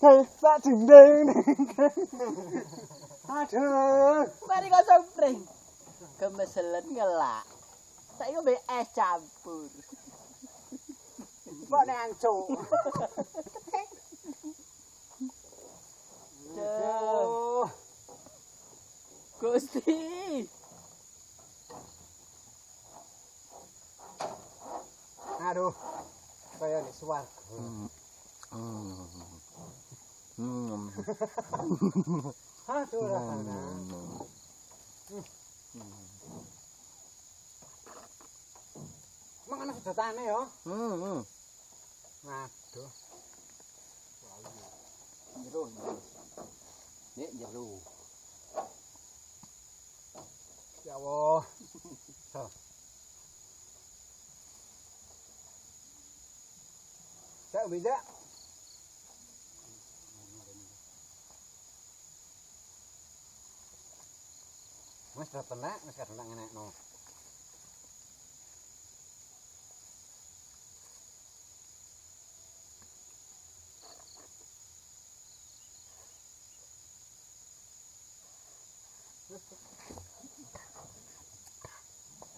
Pak dinding. Aduh. Mari kau spring. Kemeselen ngelak. Saiki mbek es campur. Kok nek ancuk. Aduh. Gusti. Aduh. Kaya nek swarga. Aduh rasane. Mangan sedotane ya. Aduh. Jero. Nek jero. Ya Allah. So. Cak beda. Mas tenak, wis kadang ngenekno.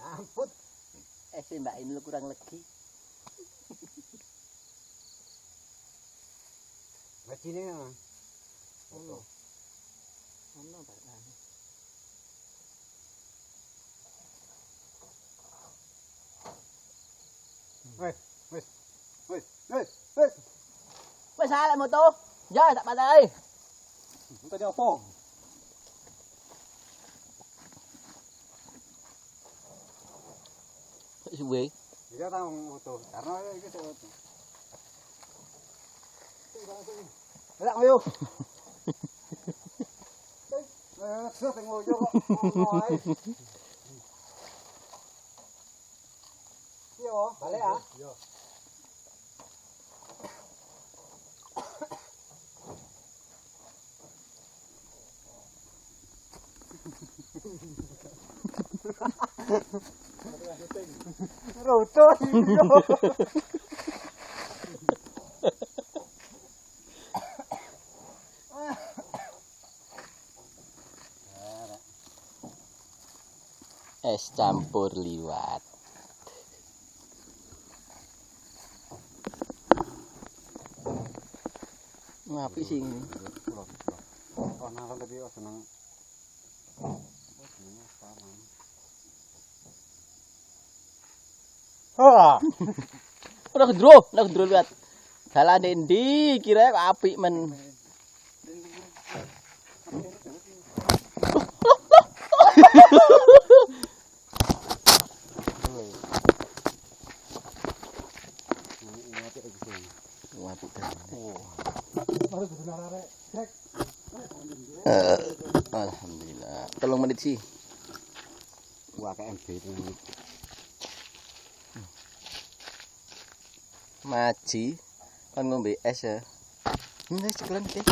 Ampun. Mbak ini kurang legi. Wajine ngono. Ono Pak. Wes. Wes salah moto. Ya tak padai. Engko opo? Suwe. Iya ta moto. Karena iki sik moto. Ora ayo. Sudah ngoyo kok ngono ae. Yo, balik ya. Yo. Roto iki. Es campur liwat. Ngapi sih ini? Oh, nang tapi seneng. Ah. Udah gendro lihat. Dalan endi kira kok apik men. Alhamdulillah. 3 menit sih. Wah, KMB itu. Maji kan ngombe es ya. Ini cekelan iki.